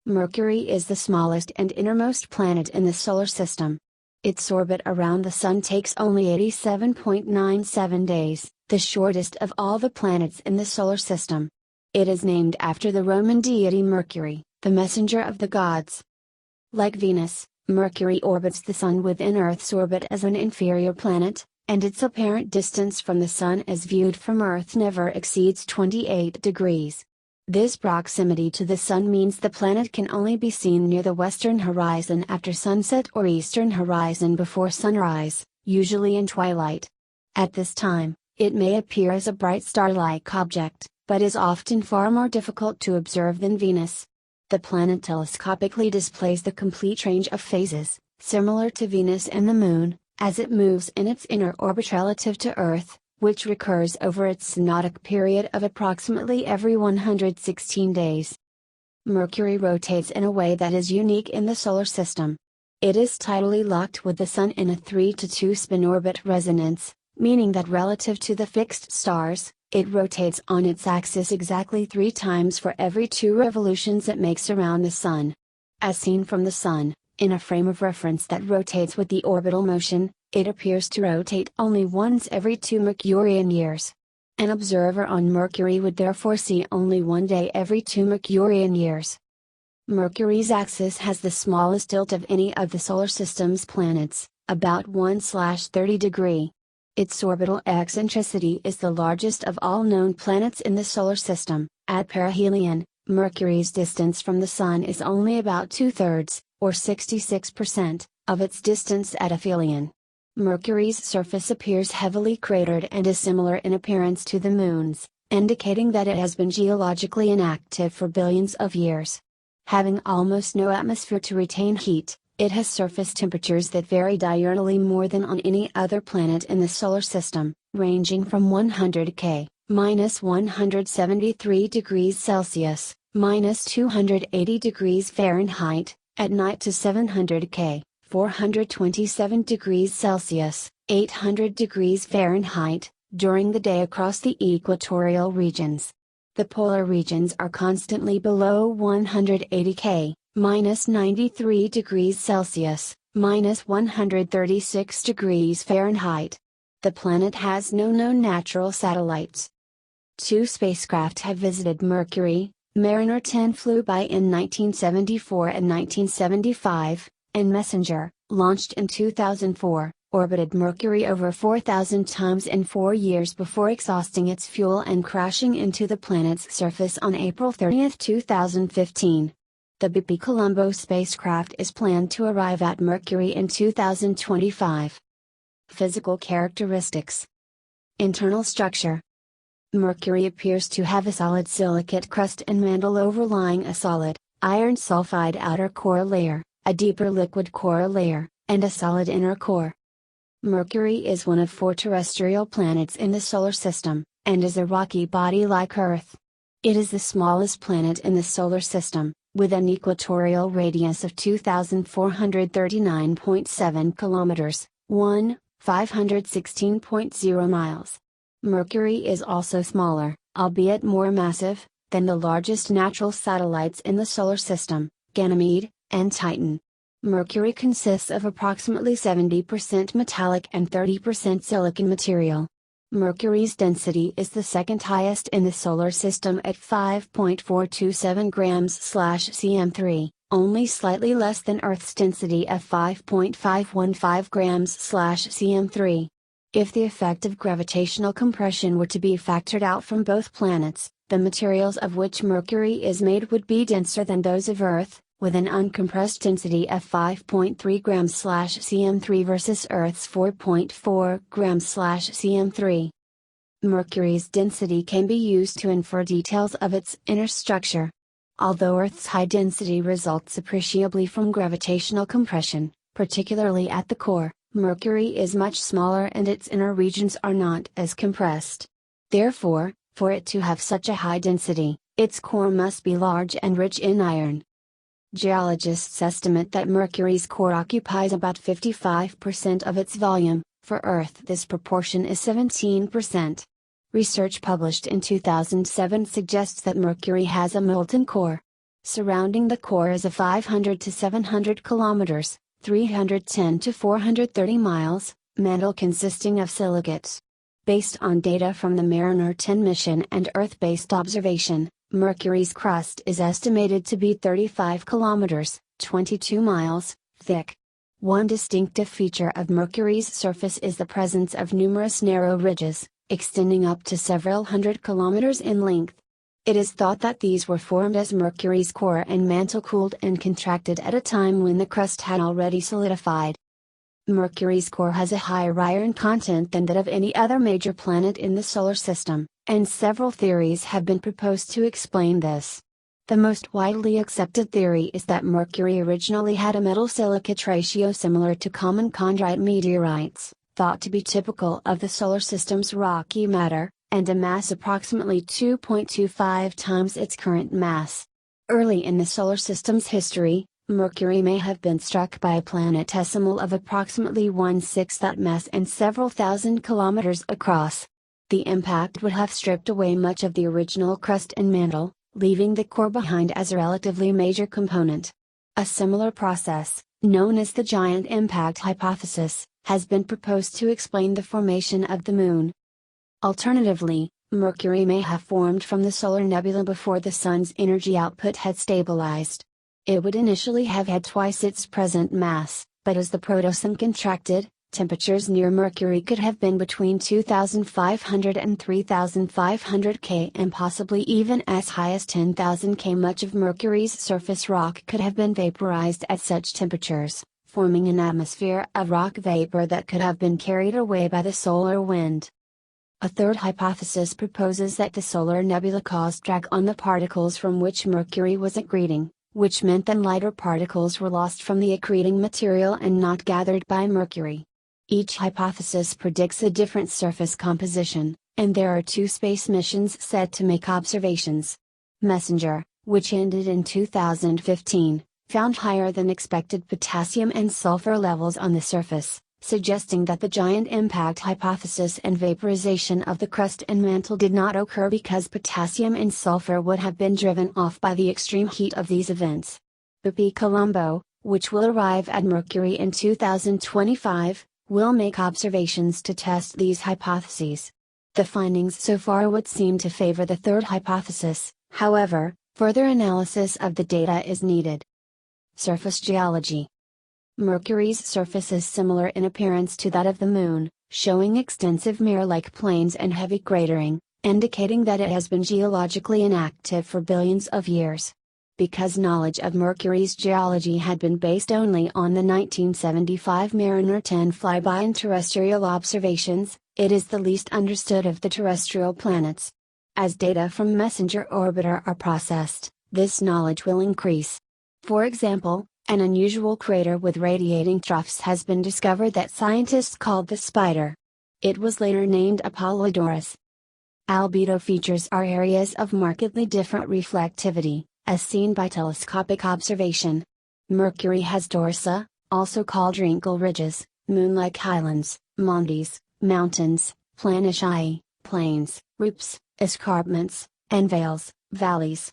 Mercury is the smallest and innermost planet in the solar system. Its orbit around the Sun takes only 87.97 days, the shortest of all the planets in the solar system. It is named after the Roman deity Mercury, the messenger of the gods. Like Venus, Mercury orbits the Sun within Earth's orbit as an inferior planet, and its apparent distance from the Sun as viewed from Earth never exceeds 28 degrees. This proximity to the Sun means the planet can only be seen near the western horizon after sunset or eastern horizon before sunrise, usually in twilight. At this time, it may appear as a bright star-like object, but is often far more difficult to observe than Venus. The planet telescopically displays the complete range of phases, similar to Venus and the Moon, as it moves in its inner orbit relative to Earth, which recurs over its synodic period of approximately every 116 days. Mercury rotates in a way that is unique in the solar system. It is tidally locked with the Sun in a 3-to-2 spin-orbit resonance, meaning that relative to the fixed stars, it rotates on its axis exactly 3 times for every 2 revolutions it makes around the Sun. As seen from the Sun, in a frame of reference that rotates with the orbital motion, it appears to rotate only once every 2 Mercurian years. An observer on Mercury would therefore see only one day every 2 Mercurian years. Mercury's axis has the smallest tilt of any of the solar system's planets, about 1/30 degree. Its orbital eccentricity is the largest of all known planets in the solar system. At perihelion, Mercury's distance from the Sun is only about 2/3, or 66%, of its distance at aphelion. Mercury's surface appears heavily cratered and is similar in appearance to the Moon's, indicating that it has been geologically inactive for billions of years. Having almost no atmosphere to retain heat, it has surface temperatures that vary diurnally more than on any other planet in the solar system, ranging from 100 K, -173 degrees Celsius, -280 degrees Fahrenheit, at night to 700 K, 427 degrees Celsius, 800 degrees Fahrenheit, during the day across the equatorial regions. The polar regions are constantly below 180 K, -93 degrees Celsius, -136 degrees Fahrenheit. The planet has no known natural satellites. 2 spacecraft have visited Mercury. Mariner 10 flew by in 1974 and 1975, and Messenger, launched in 2004, orbited Mercury over 4,000 times in 4 years before exhausting its fuel and crashing into the planet's surface on April 30, 2015. The BP Colombo spacecraft is planned to arrive at Mercury in 2025. Physical characteristics. Internal structure. Mercury appears to have a solid silicate crust and mantle overlying a solid, iron sulfide outer core layer, a deeper liquid core layer, and a solid inner core. Mercury is one of 4 terrestrial planets in the solar system, and is a rocky body like Earth. It is the smallest planet in the solar system, with an equatorial radius of 2,439.7 kilometers, 516.0 miles. Mercury is also smaller, albeit more massive, than the largest natural satellites in the solar system, Ganymede and Titan. Mercury consists of approximately 70% metallic and 30% silicon material. Mercury's density is the second highest in the solar system at 5.427 grams/cm3, only slightly less than Earth's density of 5.515 grams/cm3. If the effect of gravitational compression were to be factored out from both planets, the materials of which Mercury is made would be denser than those of Earth, with an uncompressed density of 5.3 grams/cm3 versus Earth's 4.4 grams/cm3. Mercury's density can be used to infer details of its inner structure. Although Earth's high density results appreciably from gravitational compression, particularly at the core, Mercury is much smaller and its inner regions are not as compressed. Therefore, for it to have such a high density, its core must be large and rich in iron. Geologists estimate that Mercury's core occupies about 55% of its volume. For Earth this proportion is 17%. Research published in 2007 suggests that Mercury has a molten core. Surrounding the core is a 500 to 700 kilometers, 310 to 430 miles, mantle consisting of silicates. Based on data from the Mariner 10 mission and Earth-based observation, Mercury's crust is estimated to be 35 kilometers, 22 miles, thick. One distinctive feature of Mercury's surface is the presence of numerous narrow ridges, extending up to several hundred kilometers in length. It is thought that these were formed as Mercury's core and mantle cooled and contracted at a time when the crust had already solidified. Mercury's core has a higher iron content than that of any other major planet in the solar system, and several theories have been proposed to explain this. The most widely accepted theory is that Mercury originally had a metal-silicate ratio similar to common chondrite meteorites, thought to be typical of the solar system's rocky matter, and a mass approximately 2.25 times its current mass. Early in the solar system's history, Mercury may have been struck by a planetesimal of approximately 1/6 that mass and several thousand kilometers across. The impact would have stripped away much of the original crust and mantle, leaving the core behind as a relatively major component. A similar process, known as the giant impact hypothesis, has been proposed to explain the formation of the Moon. Alternatively, Mercury may have formed from the solar nebula before the Sun's energy output had stabilized. It would initially have had twice its present mass, but as the protosun contracted, temperatures near Mercury could have been between 2,500 and 3,500 K and possibly even as high as 10,000 K. Much of Mercury's surface rock could have been vaporized at such temperatures, forming an atmosphere of rock vapor that could have been carried away by the solar wind. A third hypothesis proposes that the solar nebula caused drag on the particles from which Mercury was accreting, which meant that lighter particles were lost from the accreting material and not gathered by Mercury. Each hypothesis predicts a different surface composition, and there are two space missions set to make observations. Messenger, which ended in 2015, found higher than expected potassium and sulfur levels on the surface, suggesting that the giant impact hypothesis and vaporization of the crust and mantle did not occur because potassium and sulfur would have been driven off by the extreme heat of these events. Bepi Colombo, which will arrive at Mercury in 2025, will make observations to test these hypotheses. The findings so far would seem to favor the third hypothesis, however, further analysis of the data is needed. Surface geology. Mercury's surface is similar in appearance to that of the Moon, showing extensive mirror-like plains and heavy cratering, indicating that it has been geologically inactive for billions of years. Because knowledge of Mercury's geology had been based only on the 1975 Mariner 10 flyby and terrestrial observations, it is the least understood of the terrestrial planets. As data from Messenger orbiter are processed, this knowledge will increase. For example, an unusual crater with radiating troughs has been discovered that scientists called the Spider. It was later named Apollodorus. Albedo features are areas of markedly different reflectivity, as seen by telescopic observation. Mercury has dorsa, also called wrinkle ridges, moon-like highlands, montes, mountains, planetae, plains, roops, escarpments, and vales, valleys.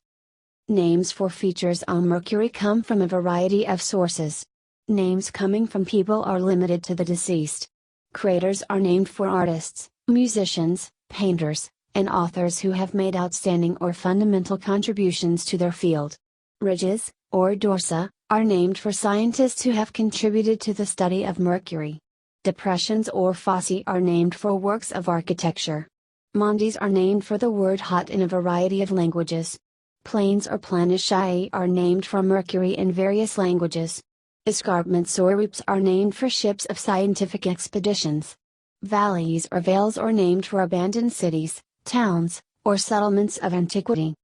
Names for features on Mercury come from a variety of sources. Names coming from people are limited to the deceased. Craters are named for artists, musicians, painters, and authors who have made outstanding or fundamental contributions to their field. Ridges, or dorsa, are named for scientists who have contributed to the study of Mercury. Depressions or fossae are named for works of architecture. Montes are named for the word hot in a variety of languages. Plains or planetae are named for Mercury in various languages. Escarpments or roops are named for ships of scientific expeditions. Valleys or vales are named for abandoned cities, towns, or settlements of antiquity.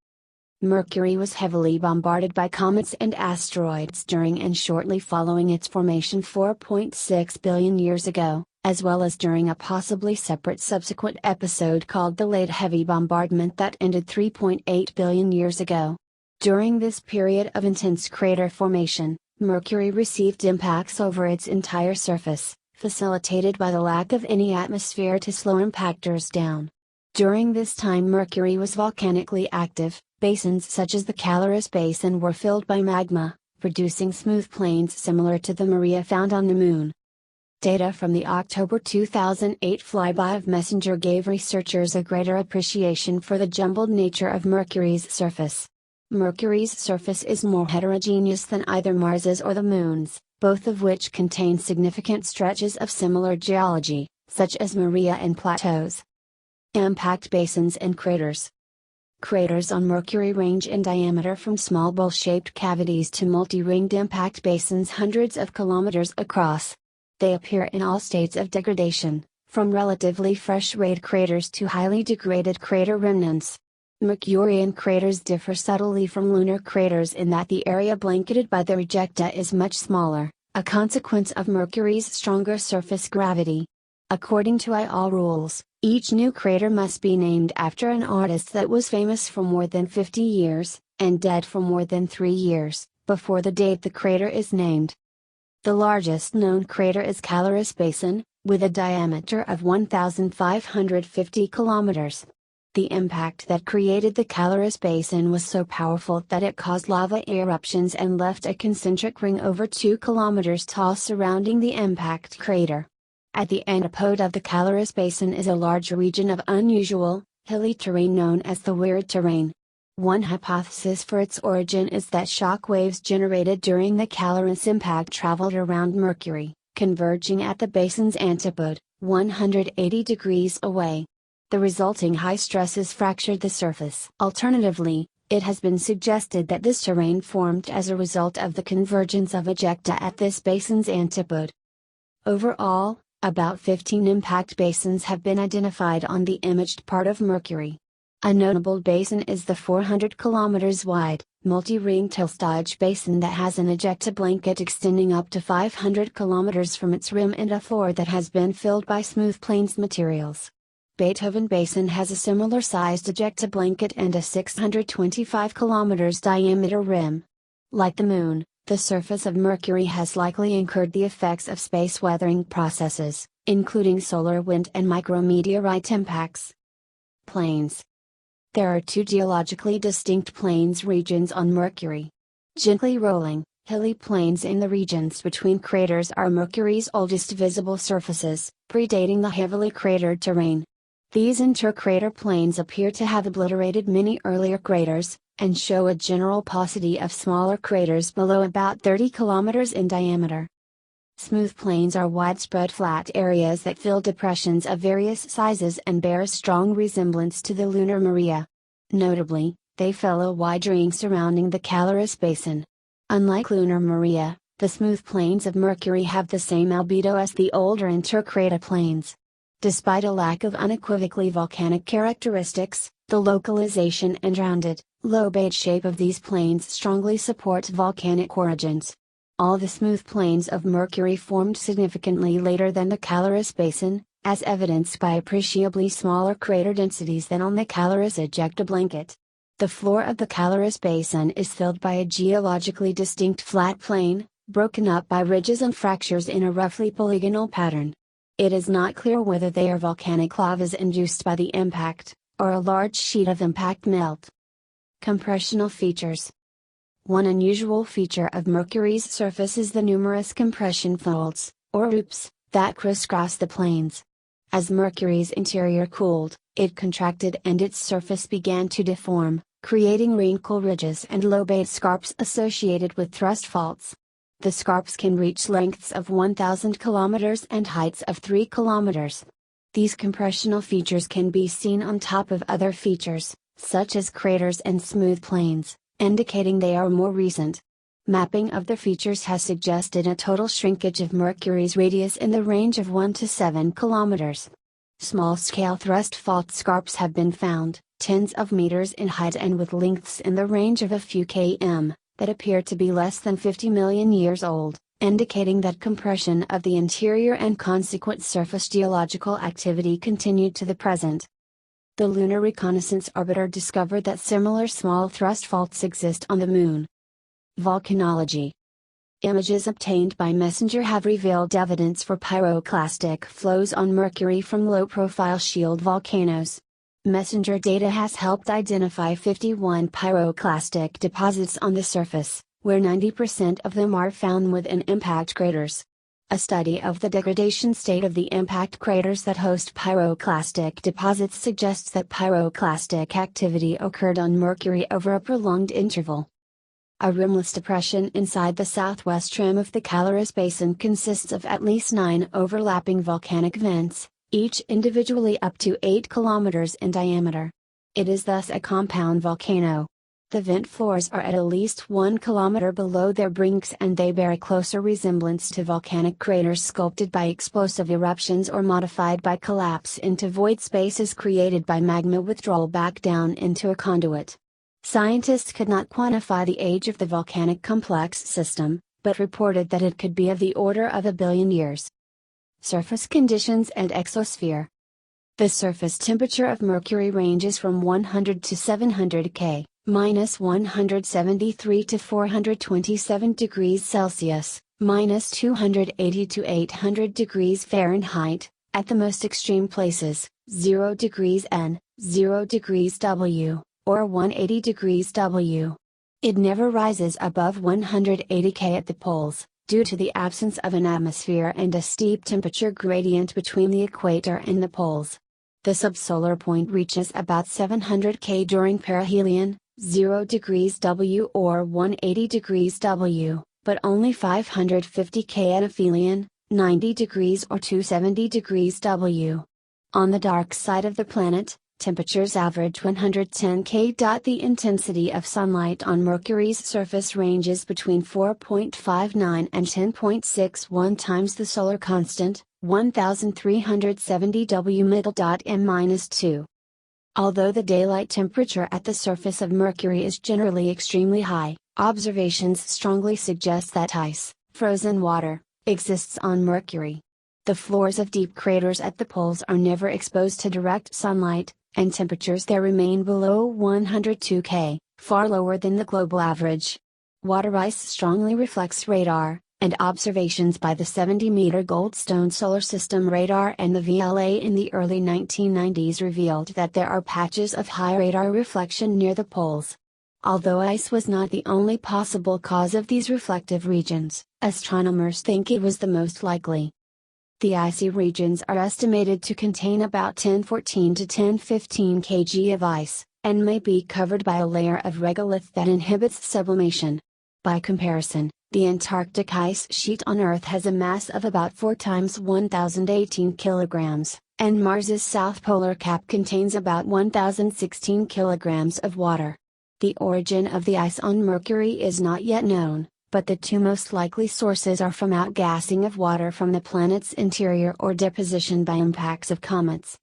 Mercury was heavily bombarded by comets and asteroids during and shortly following its formation 4.6 billion years ago, as well as during a possibly separate subsequent episode called the Late Heavy Bombardment that ended 3.8 billion years ago. During this period of intense crater formation, Mercury received impacts over its entire surface, facilitated by the lack of any atmosphere to slow impactors down. During this time Mercury was volcanically active, Basins such as the Caloris Basin were filled by magma, producing smooth plains similar to the Maria found on the Moon. Data from the October 2008 flyby of Messenger gave researchers a greater appreciation for the jumbled nature of Mercury's surface. Mercury's surface is more heterogeneous than either Mars's or the Moon's, both of which contain significant stretches of similar geology, such as Maria and plateaus. Impact basins and craters. Craters on Mercury range in diameter from small bowl-shaped cavities to multi-ringed impact basins hundreds of kilometers across. They appear in all states of degradation, from relatively fresh rayed craters to highly degraded crater remnants. Mercurian craters differ subtly from lunar craters in that the area blanketed by the ejecta is much smaller, a consequence of Mercury's stronger surface gravity. According to IAL rules, each new crater must be named after an artist that was famous for more than 50 years, and dead for more than 3 years, before the date the crater is named. The largest known crater is Caloris Basin, with a diameter of 1,550 kilometers. The impact that created the Caloris Basin was so powerful that it caused lava eruptions and left a concentric ring over 2 kilometers tall surrounding the impact crater. At the antipode of the Caloris Basin is a large region of unusual, hilly terrain known as the Weird Terrain. One hypothesis for its origin is that shock waves generated during the Caloris impact traveled around Mercury, converging at the basin's antipode, 180 degrees away. The resulting high stresses fractured the surface. Alternatively, it has been suggested that this terrain formed as a result of the convergence of ejecta at this basin's antipode. Overall, about 15 impact basins have been identified on the imaged part of Mercury. A notable basin is the 400 km wide, multi-ring Tilstage basin that has an ejecta blanket extending up to 500 km from its rim and a floor that has been filled by smooth plains materials. Beethoven Basin has a similar sized ejecta blanket and a 625 km diameter rim. Like the Moon, the surface of Mercury has likely incurred the effects of space weathering processes, including solar wind and micrometeorite impacts. Plains. There are 2 geologically distinct plains regions on Mercury. Gently rolling, hilly plains in the regions between craters are Mercury's oldest visible surfaces, predating the heavily cratered terrain. These intercrater plains appear to have obliterated many earlier craters, and show a general paucity of smaller craters below about 30 kilometers in diameter. Smooth plains are widespread flat areas that fill depressions of various sizes and bear a strong resemblance to the lunar Maria. Notably, they fill a wide ring surrounding the Caloris Basin. Unlike lunar Maria, the smooth plains of Mercury have the same albedo as the older intercrater plains. Despite a lack of unequivocally volcanic characteristics, the localization and rounded, lobate shape of these plains strongly support volcanic origins. All the smooth plains of Mercury formed significantly later than the Caloris Basin, as evidenced by appreciably smaller crater densities than on the Caloris ejecta blanket. The floor of the Caloris Basin is filled by a geologically distinct flat plain, broken up by ridges and fractures in a roughly polygonal pattern. It is not clear whether they are volcanic lavas induced by the impact, or a large sheet of impact melt. Compressional features. One unusual feature of Mercury's surface is the numerous compression folds, or oops, that crisscross the plains. As Mercury's interior cooled, it contracted and its surface began to deform, creating wrinkle ridges and lobate scarps associated with thrust faults. The scarps can reach lengths of 1,000 kilometers and heights of 3 kilometers. These compressional features can be seen on top of other features, such as craters and smooth plains, indicating they are more recent. Mapping of the features has suggested a total shrinkage of Mercury's radius in the range of 1 to 7 kilometers. Small-scale thrust fault scarps have been found, tens of meters in height and with lengths in the range of a few km, that appear to be less than 50 million years old, indicating that compression of the interior and consequent surface geological activity continued to the present. The Lunar Reconnaissance Orbiter discovered that similar small thrust faults exist on the Moon. Volcanology. Images obtained by Messenger have revealed evidence for pyroclastic flows on Mercury from low-profile shield volcanoes. Messenger data has helped identify 51 pyroclastic deposits on the surface, where 90% of them are found within impact craters. A study of the degradation state of the impact craters that host pyroclastic deposits suggests that pyroclastic activity occurred on Mercury over a prolonged interval. A rimless depression inside the southwest rim of the Caloris Basin consists of at least 9 overlapping volcanic vents, each individually up to 8 kilometers in diameter. It is thus a compound volcano. The vent floors are at least 1 kilometer below their brinks, and they bear a closer resemblance to volcanic craters sculpted by explosive eruptions or modified by collapse into void spaces created by magma withdrawal back down into a conduit. Scientists could not quantify the age of the volcanic complex system, but reported that it could be of the order of 1 billion years. Surface conditions and exosphere. The surface temperature of Mercury ranges from 100 to 700 K, minus 173 to 427 degrees Celsius, minus 280 to 800 degrees Fahrenheit, at the most extreme places, 0 degrees N, 0 degrees W, or 180 degrees W. It never rises above 180 K at the poles, due to the absence of an atmosphere and a steep temperature gradient between the equator and the poles. The subsolar point reaches about 700 K during perihelion, 0 degrees W or 180 degrees W, but only 550 K at aphelion, 90 degrees or 270 degrees W. On the dark side of the planet, temperatures average 110 K. The intensity of sunlight on Mercury's surface ranges between 4.59 and 10.61 times the solar constant, 1370 W middle. M-2. Although the daylight temperature at the surface of Mercury is generally extremely high, observations strongly suggest that ice, frozen water, exists on Mercury. The floors of deep craters at the poles are never exposed to direct sunlight, and temperatures there remain below 102 K, far lower than the global average. Water ice strongly reflects radar, and observations by the 70-meter Goldstone Solar System radar and the VLA in the early 1990s revealed that there are patches of high radar reflection near the poles. Although ice was not the only possible cause of these reflective regions, astronomers think it was the most likely. The icy regions are estimated to contain about 1014 to 1015 kg of ice, and may be covered by a layer of regolith that inhibits sublimation. By comparison, the Antarctic ice sheet on Earth has a mass of about 4 times 1018 kilograms, and Mars's south polar cap contains about 1016 kilograms of water. The origin of the ice on Mercury is not yet known, but the two most likely sources are from outgassing of water from the planet's interior or deposition by impacts of comets.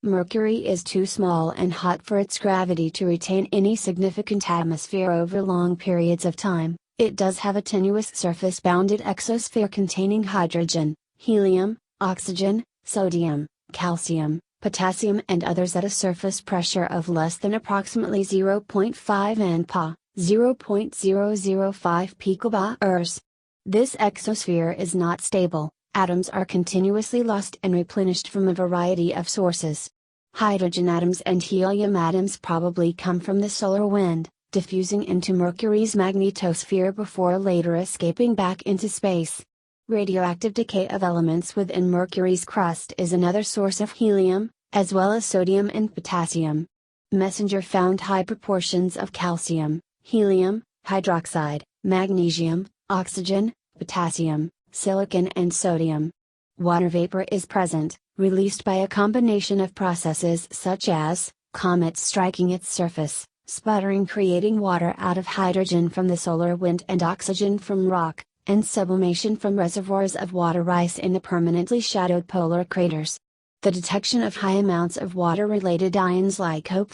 Mercury is too small and hot for its gravity to retain any significant atmosphere over long periods of time. It does have a tenuous surface-bounded exosphere containing hydrogen, helium, oxygen, sodium, calcium, potassium and others at a surface pressure of less than approximately 0.5 nPa, 0.005 picobars. This exosphere is not stable. Atoms are continuously lost and replenished from a variety of sources. Hydrogen atoms and helium atoms probably come from the solar wind, diffusing into Mercury's magnetosphere before later escaping back into space. Radioactive decay of elements within Mercury's crust is another source of helium, as well as sodium and potassium. Messenger found high proportions of calcium, helium, hydroxide, magnesium, oxygen, potassium, silicon and sodium. Water vapor is present, released by a combination of processes such as, comets striking its surface, sputtering creating water out of hydrogen from the solar wind and oxygen from rock, and sublimation from reservoirs of water ice in the permanently shadowed polar craters. The detection of high amounts of water-related ions like O+,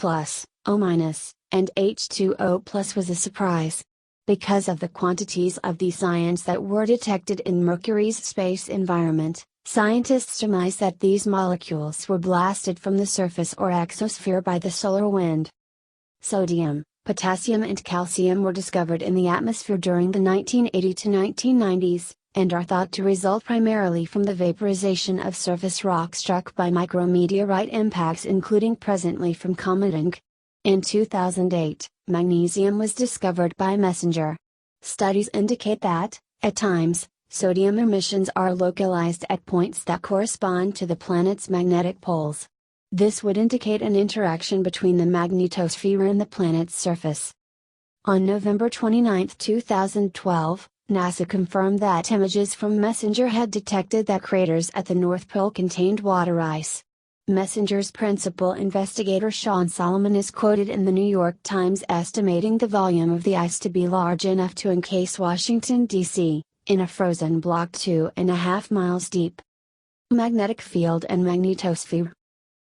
O-, and H2O+ was a surprise. Because of the quantities of these ions that were detected in Mercury's space environment, scientists surmise that these molecules were blasted from the surface or exosphere by the solar wind. Sodium, potassium and calcium were discovered in the atmosphere during the 1980 to 1990s, and are thought to result primarily from the vaporization of surface rock struck by micrometeorite impacts, including presently from cometing. In 2008, magnesium was discovered by MESSENGER. Studies indicate that, at times, sodium emissions are localized at points that correspond to the planet's magnetic poles. This would indicate an interaction between the magnetosphere and the planet's surface. On November 29, 2012, NASA confirmed that images from MESSENGER had detected that craters at the North Pole contained water ice. MESSENGER's principal investigator Sean Solomon is quoted in the New York Times estimating the volume of the ice to be large enough to encase Washington, D.C., in a frozen block 2.5 miles deep. Magnetic field and magnetosphere.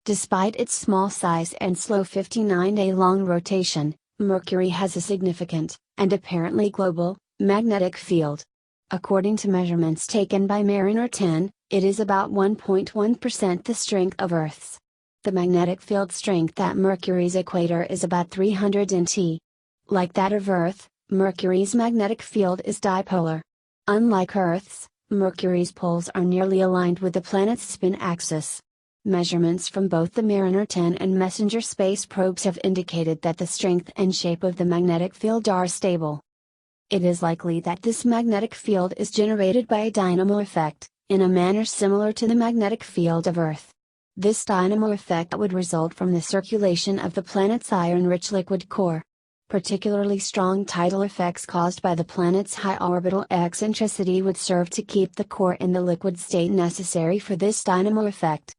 Despite its small size and slow 59-day-long rotation, Mercury has a significant, and apparently global, magnetic field. According to measurements taken by Mariner 10, it is about 1.1% the strength of Earth's. The magnetic field strength at Mercury's equator is about 300 Nt. Like that of Earth, Mercury's magnetic field is dipolar. Unlike Earth's, Mercury's poles are nearly aligned with the planet's spin axis. Measurements from both the Mariner 10 and MESSENGER space probes have indicated that the strength and shape of the magnetic field are stable. It is likely that this magnetic field is generated by a dynamo effect, in a manner similar to the magnetic field of Earth. This dynamo effect would result from the circulation of the planet's iron-rich liquid core. Particularly strong tidal effects caused by the planet's high orbital eccentricity would serve to keep the core in the liquid state necessary for this dynamo effect.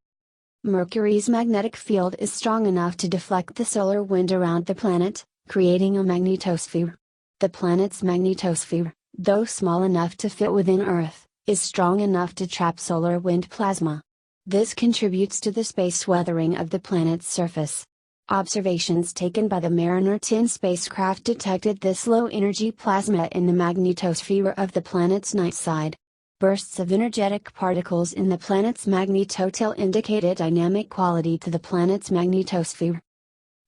Mercury's magnetic field is strong enough to deflect the solar wind around the planet, creating a magnetosphere. The planet's magnetosphere, though small enough to fit within Earth, is strong enough to trap solar wind plasma. This contributes to the space weathering of the planet's surface. Observations taken by the Mariner 10 spacecraft detected this low-energy plasma in the magnetosphere of the planet's night side. Bursts of energetic particles in the planet's magnetotail indicate a dynamic quality to the planet's magnetosphere.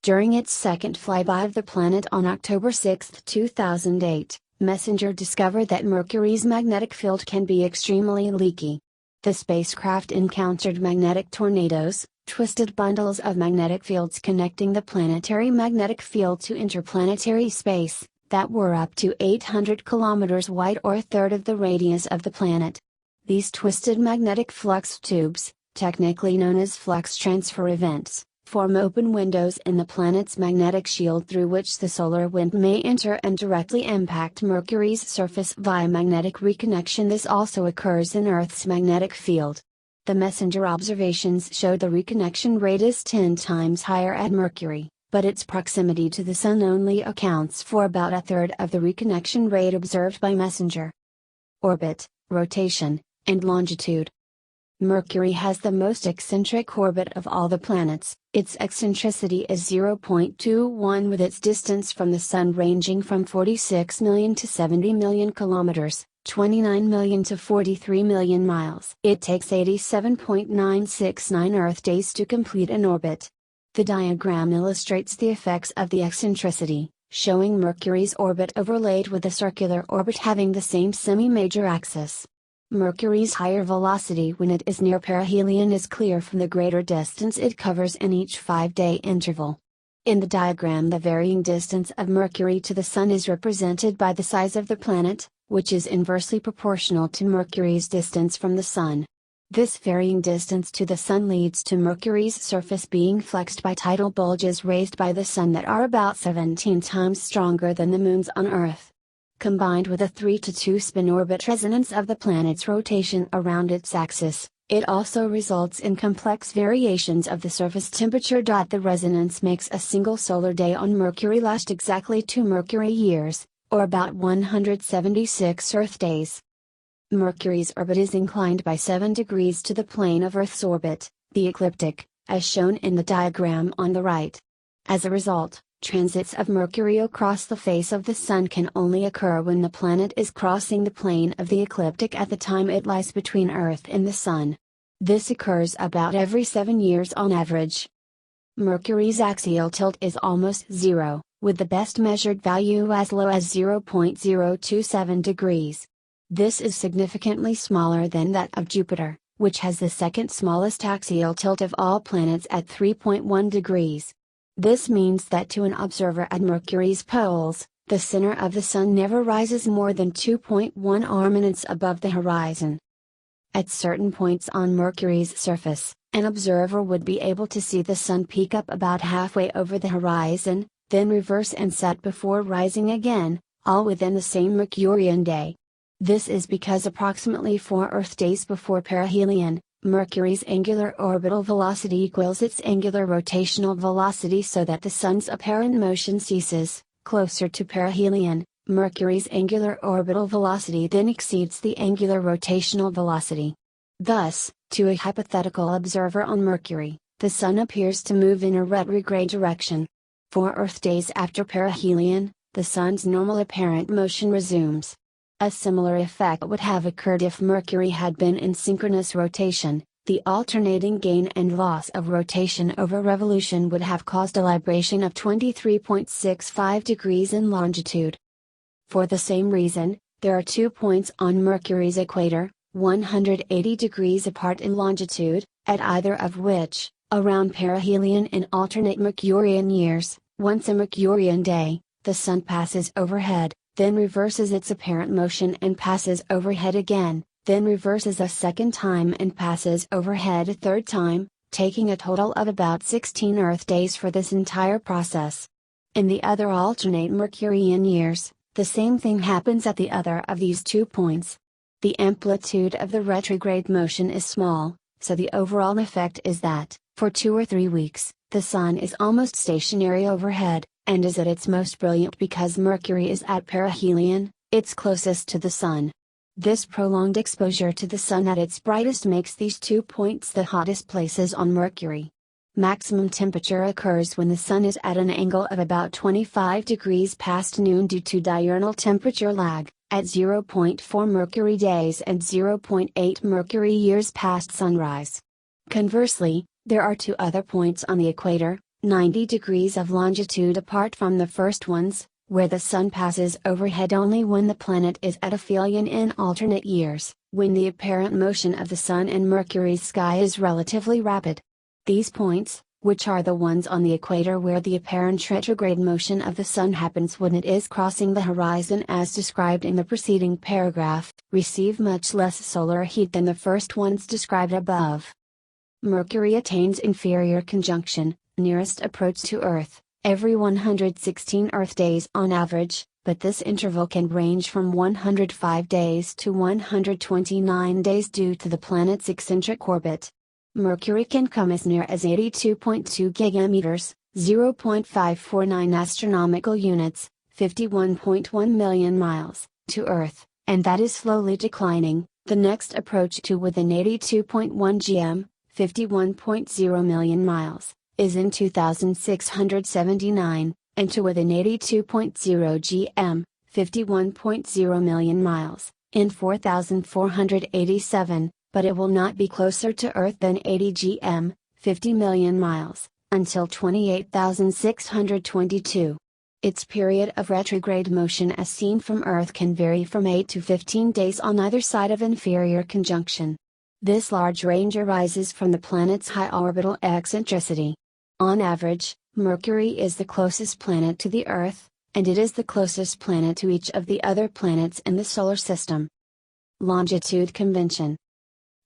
During its second flyby of the planet on October 6, 2008, MESSENGER discovered that Mercury's magnetic field can be extremely leaky. The spacecraft encountered magnetic tornadoes, twisted bundles of magnetic fields connecting the planetary magnetic field to interplanetary space, that were up to 800 kilometers wide or a third of the radius of the planet. These twisted magnetic flux tubes, technically known as flux transfer events, form open windows in the planet's magnetic shield through which the solar wind may enter and directly impact Mercury's surface via magnetic reconnection. This also occurs in Earth's magnetic field. The MESSENGER observations showed the reconnection rate is 10 times higher at Mercury, but its proximity to the Sun only accounts for about a third of the reconnection rate observed by MESSENGER. Orbit, rotation, and longitude. Mercury has the most eccentric orbit of all the planets. Its eccentricity is 0.21, with its distance from the Sun ranging from 46 million to 70 million kilometers, 29 million to 43 million miles. It takes 87.969 Earth days to complete an orbit. The diagram illustrates the effects of the eccentricity, showing Mercury's orbit overlaid with a circular orbit having the same semi-major axis. Mercury's higher velocity when it is near perihelion is clear from the greater distance it covers in each 5-day interval. In the diagram, the varying distance of Mercury to the Sun is represented by the size of the planet, which is inversely proportional to Mercury's distance from the Sun. This varying distance to the Sun leads to Mercury's surface being flexed by tidal bulges raised by the Sun that are about 17 times stronger than the Moon's on Earth. Combined with a 3-to-2 spin orbit resonance of the planet's rotation around its axis, it also results in complex variations of the surface temperature. The resonance makes a single solar day on Mercury last exactly 2 Mercury years, or about 176 Earth days. Mercury's orbit is inclined by 7 degrees to the plane of Earth's orbit, the ecliptic, as shown in the diagram on the right. As a result, transits of Mercury across the face of the Sun can only occur when the planet is crossing the plane of the ecliptic at the time it lies between Earth and the Sun. This occurs about every 7 years on average. Mercury's axial tilt is almost zero, with the best measured value as low as 0.027 degrees. This is significantly smaller than that of Jupiter, which has the second smallest axial tilt of all planets at 3.1 degrees. This means that to an observer at Mercury's poles, the center of the Sun never rises more than 2.1 arcminutes above the horizon. At certain points on Mercury's surface, an observer would be able to see the Sun peak up about halfway over the horizon, then reverse and set before rising again, all within the same Mercurian day. This is because approximately 4 Earth days before perihelion, Mercury's angular orbital velocity equals its angular rotational velocity so that the Sun's apparent motion ceases. Closer to perihelion, Mercury's angular orbital velocity then exceeds the angular rotational velocity. Thus, to a hypothetical observer on Mercury, the Sun appears to move in a retrograde direction. 4 Earth days after perihelion, the Sun's normal apparent motion resumes. A similar effect would have occurred if Mercury had been in synchronous rotation. The alternating gain and loss of rotation over revolution would have caused a libration of 23.65 degrees in longitude. For the same reason, there are 2 points on Mercury's equator, 180 degrees apart in longitude, at either of which, around perihelion in alternate Mercurian years, once a Mercurian day, the Sun passes overhead, then reverses its apparent motion and passes overhead again, then reverses a second time and passes overhead a third time, taking a total of about 16 Earth days for this entire process. In the other alternate Mercurian years, the same thing happens at the other of these 2 points. The amplitude of the retrograde motion is small, so the overall effect is that, for 2 or 3 weeks, the Sun is almost stationary overhead, and is at its most brilliant because Mercury is at perihelion, its closest to the Sun. This prolonged exposure to the Sun at its brightest makes these 2 points the hottest places on Mercury. Maximum temperature occurs when the Sun is at an angle of about 25 degrees past noon due to diurnal temperature lag, at 0.4 Mercury days and 0.8 Mercury years past sunrise. Conversely, there are 2 other points on the equator, 90 degrees of longitude apart from the first ones, where the Sun passes overhead only when the planet is at aphelion in alternate years, when the apparent motion of the Sun and Mercury's sky is relatively rapid. These points, which are the ones on the equator where the apparent retrograde motion of the Sun happens when it is crossing the horizon as described in the preceding paragraph, receive much less solar heat than the first ones described above. Mercury attains inferior conjunction, nearest approach to Earth, every 116 Earth days on average, but this interval can range from 105 days to 129 days due to the planet's eccentric orbit. Mercury can come as near as 82.2 gigameters, 0.549 astronomical units, 51.1 million miles, to Earth, and that is slowly declining. The next approach to within 82.1 gm, 51.0 million miles, is in 2679, and to within 82.0 gm, 51.0 million miles, in 4487, but it will not be closer to Earth than 80 gm, 50 million miles, until 28,622. Its period of retrograde motion as seen from Earth can vary from 8 to 15 days on either side of inferior conjunction. This large range arises from the planet's high orbital eccentricity. On average, Mercury is the closest planet to the Earth, and it is the closest planet to each of the other planets in the Solar System. Longitude convention.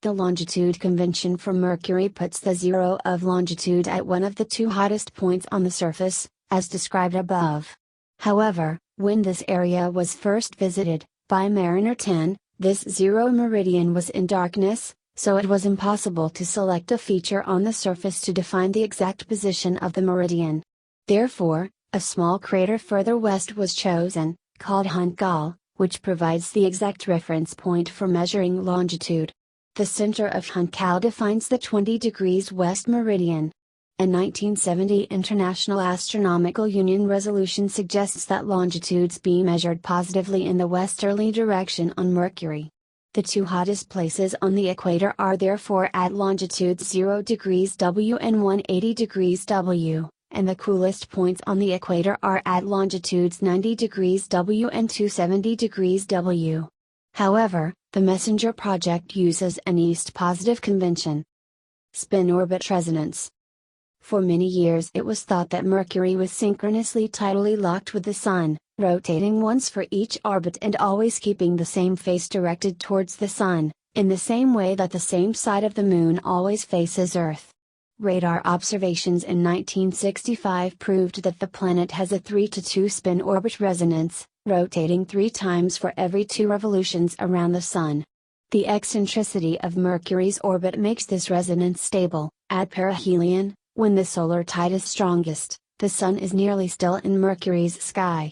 The longitude convention for Mercury puts the zero of longitude at one of the 2 hottest points on the surface, as described above. However, when this area was first visited, by Mariner 10, this zero meridian was in darkness, so it was impossible to select a feature on the surface to define the exact position of the meridian. Therefore, a small crater further west was chosen, called Hunt-Gall, which provides the exact reference point for measuring longitude. The center of Hunt-Gall defines the 20 degrees west meridian. A 1970 International Astronomical Union resolution suggests that longitudes be measured positively in the westerly direction on Mercury. The 2 hottest places on the equator are therefore at longitudes 0 degrees W and 180 degrees W, and the coolest points on the equator are at longitudes 90 degrees W and 270 degrees W. However, the MESSENGER project uses an east-positive convention. Spin-orbit resonance. For many years it was thought that Mercury was synchronously tidally locked with the Sun, rotating once for each orbit and always keeping the same face directed towards the Sun, in the same way that the same side of the Moon always faces Earth. Radar observations in 1965 proved that the planet has a 3-to-2 spin-orbit resonance, rotating 3 times for every 2 revolutions around the Sun. The eccentricity of Mercury's orbit makes this resonance stable. At perihelion, when the solar tide is strongest, the Sun is nearly still in Mercury's sky.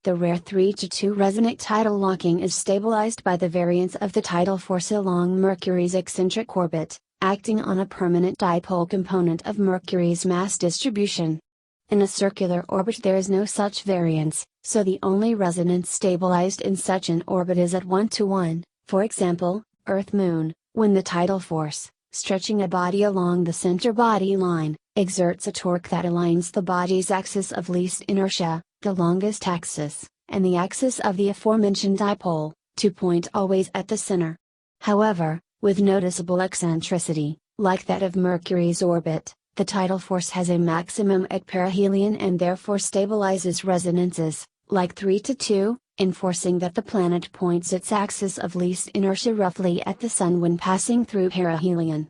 The rare 3-to-2 resonant tidal locking is stabilized by the variance of the tidal force along Mercury's eccentric orbit, acting on a permanent dipole component of Mercury's mass distribution. In a circular orbit there is no such variance, so the only resonance stabilized in such an orbit is at 1-to-1, for example, Earth-Moon, when the tidal force, stretching a body along the center body line, exerts a torque that aligns the body's axis of least inertia, the longest axis, and the axis of the aforementioned dipole, to point always at the center. However, with noticeable eccentricity, like that of Mercury's orbit, the tidal force has a maximum at perihelion and therefore stabilizes resonances, like 3-to-2, enforcing that the planet points its axis of least inertia roughly at the Sun when passing through perihelion.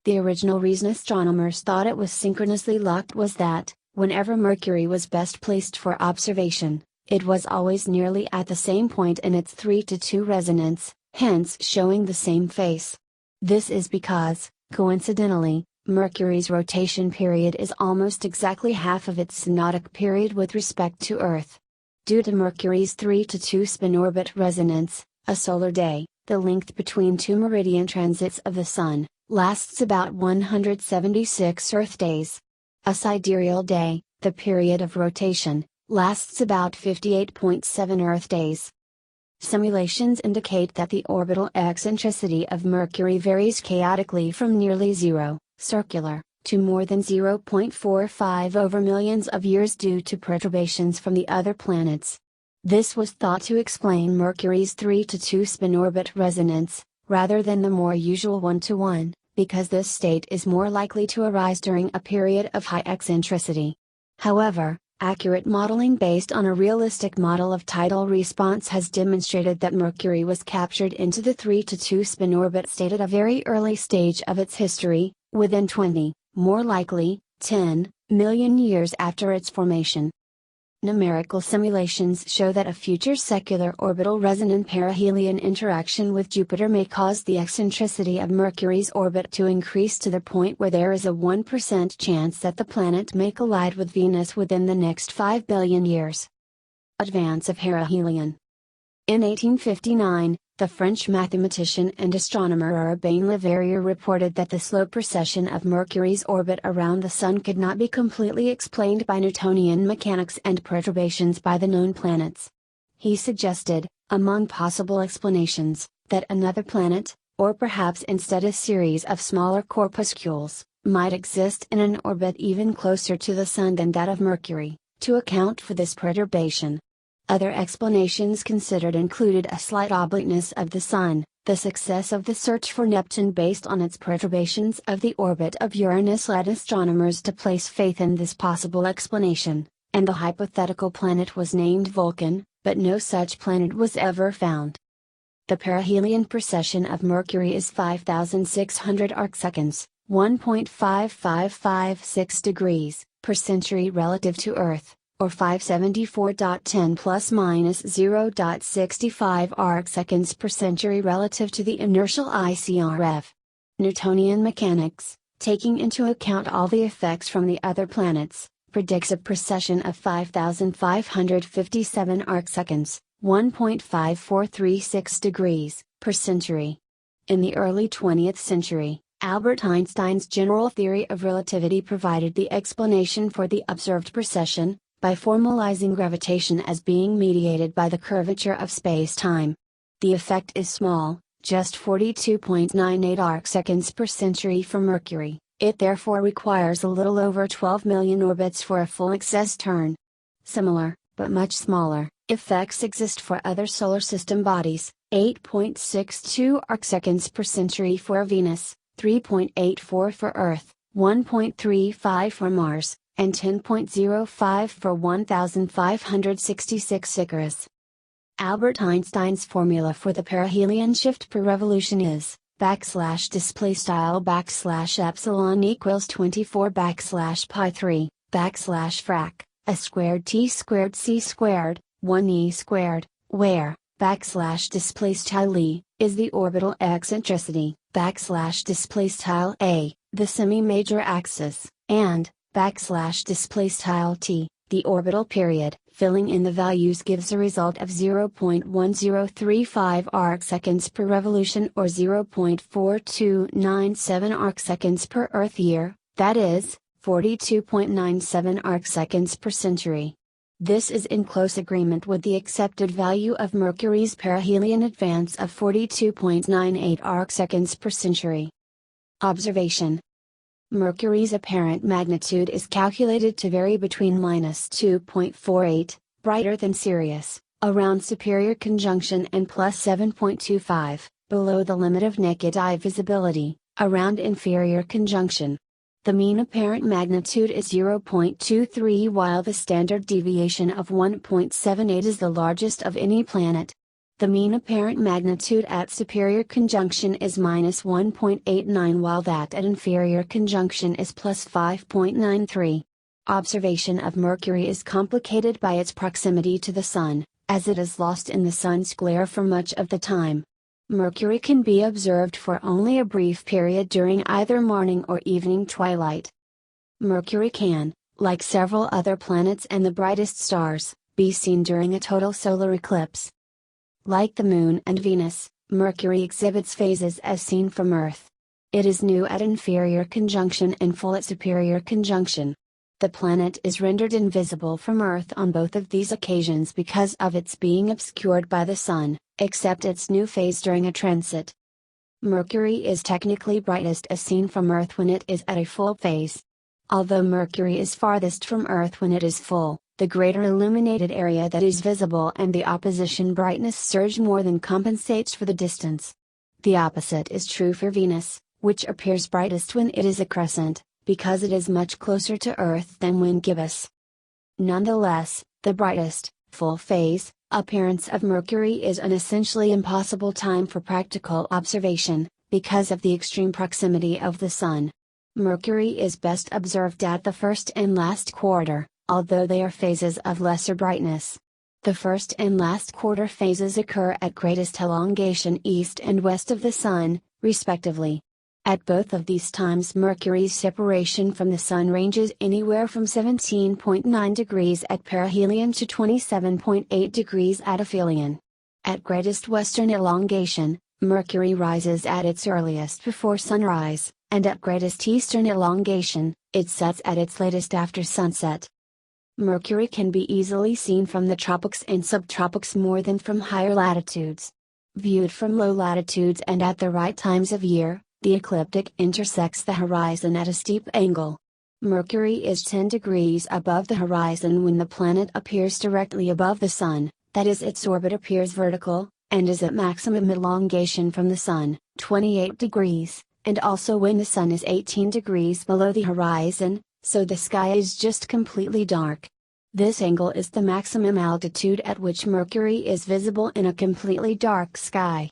The original reason astronomers thought it was synchronously locked was that, whenever Mercury was best placed for observation, it was always nearly at the same point in its 3-to-2 resonance, hence showing the same face. This is because, coincidentally, Mercury's rotation period is almost exactly half of its synodic period with respect to Earth. Due to Mercury's 3-to-2 spin-orbit resonance, a solar day, the length between 2 meridian transits of the Sun, lasts about 176 Earth days. A sidereal day, the period of rotation, lasts about 58.7 Earth days. Simulations indicate that the orbital eccentricity of Mercury varies chaotically from nearly zero, circular, to more than 0.45 over millions of years due to perturbations from the other planets. This was thought to explain Mercury's 3-to-2 spin-orbit resonance, rather than the more usual 1-to-1, because this state is more likely to arise during a period of high eccentricity. However, accurate modeling based on a realistic model of tidal response has demonstrated that Mercury was captured into the 3-to-2 spin-orbit state at a very early stage of its history, within 20, more likely, 10, million years after its formation. Numerical simulations show that a future secular orbital resonant perihelion interaction with Jupiter may cause the eccentricity of Mercury's orbit to increase to the point where there is a 1% chance that the planet may collide with Venus within the next 5 billion years. Advance of perihelion. In 1859, the French mathematician and astronomer Urbain Le Verrier reported that the slow precession of Mercury's orbit around the Sun could not be completely explained by Newtonian mechanics and perturbations by the known planets. He suggested, among possible explanations, that another planet, or perhaps instead a series of smaller corpuscles, might exist in an orbit even closer to the Sun than that of Mercury, to account for this perturbation. Other explanations considered included a slight obliqueness of the Sun, the success of the search for Neptune based on its perturbations of the orbit of Uranus led astronomers to place faith in this possible explanation, and the hypothetical planet was named Vulcan, but no such planet was ever found. The perihelion precession of Mercury is 5,600 arcseconds, 1.5556 degrees, per century relative to Earth, or 574.10 plus minus 0.65 arcseconds per century relative to the inertial ICRF. Newtonian mechanics, taking into account all the effects from the other planets, predicts a precession of 5,557 arcseconds, 1.5436 degrees, per century. In the early 20th century, Albert Einstein's general theory of relativity provided the explanation for the observed precession, by formalizing gravitation as being mediated by the curvature of space-time. The effect is small, just 42.98 arcseconds per century for Mercury. It therefore requires a little over 12 million orbits for a full excess turn. Similar, but much smaller, Effects exist for other solar system bodies: 8.62 arcseconds per century for Venus, 3.84 for Earth, 1.35 for Mars, and 10.05 for 1566 Icarus. Albert Einstein's formula for the perihelion shift per revolution is \displaystyle\epsilon equals 24 \pi3 a squared t squared c squared 1e squared, where \displaystyle e is the orbital eccentricity, \displaystyle a the semi-major axis, and \displaystyle t the orbital period. Filling in the values gives a result of 0.1035 arcseconds per revolution or 0.4297 arcseconds per Earth year, that is, 42.97 arcseconds per century. This is in close agreement with the accepted value of Mercury's perihelion advance of 42.98 arcseconds per century. Observation: Mercury's apparent magnitude is calculated to vary between -2.48, brighter than Sirius, around superior conjunction, and +7.25, below the limit of naked eye visibility, around inferior conjunction. The mean apparent magnitude is 0.23, while the standard deviation of 1.78 is the largest of any planet. The mean apparent magnitude at superior conjunction is -1.89, while that at inferior conjunction is +5.93. Observation of Mercury is complicated by its proximity to the Sun, as it is lost in the Sun's glare for much of the time. Mercury can be observed for only a brief period during either morning or evening twilight. Mercury can, like several other planets and the brightest stars, be seen during a total solar eclipse. Like the Moon and Venus, Mercury exhibits phases as seen from Earth. It is new at inferior conjunction and full at superior conjunction. The planet is rendered invisible from Earth on both of these occasions because of its being obscured by the Sun, except its new phase during a transit. Mercury is technically brightest as seen from Earth when it is at a full phase. Although Mercury is farthest from Earth when it is full, the greater illuminated area that is visible and the opposition brightness surge more than compensates for the distance. The opposite is true for Venus, which appears brightest when it is a crescent, because it is much closer to Earth than when gibbous. Nonetheless, the brightest, full phase, appearance of Mercury is an essentially impossible time for practical observation, because of the extreme proximity of the Sun. Mercury is best observed at the first and last quarter, although they are phases of lesser brightness. The first and last quarter phases occur at greatest elongation east and west of the Sun, respectively. At both of these times Mercury's separation from the Sun ranges anywhere from 17.9 degrees at perihelion to 27.8 degrees at aphelion. At greatest western elongation, Mercury rises at its earliest before sunrise, and at greatest eastern elongation, it sets at its latest after sunset. Mercury can be easily seen from the tropics and subtropics more than from higher latitudes. Viewed from low latitudes and at the right times of year, the ecliptic intersects the horizon at a steep angle. Mercury is 10 degrees above the horizon when the planet appears directly above the Sun, that is, its orbit appears vertical, and is at maximum elongation from the Sun, 28 degrees, and also when the Sun is 18 degrees below the horizon, so the sky is just completely dark. This angle is the maximum altitude at which Mercury is visible in a completely dark sky.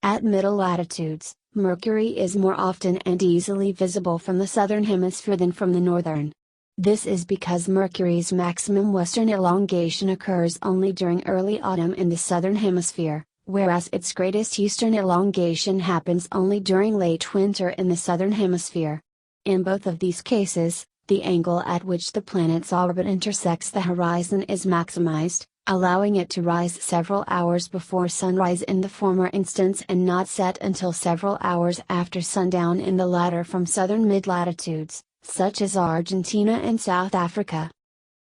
At middle latitudes, Mercury is more often and easily visible from the southern hemisphere than from the northern. This is because Mercury's maximum western elongation occurs only during early autumn in the southern hemisphere, whereas its greatest eastern elongation happens only during late winter in the southern hemisphere. In both of these cases, the angle at which the planet's orbit intersects the horizon is maximized, allowing it to rise several hours before sunrise in the former instance and not set until several hours after sundown in the latter from southern mid-latitudes, such as Argentina and South Africa.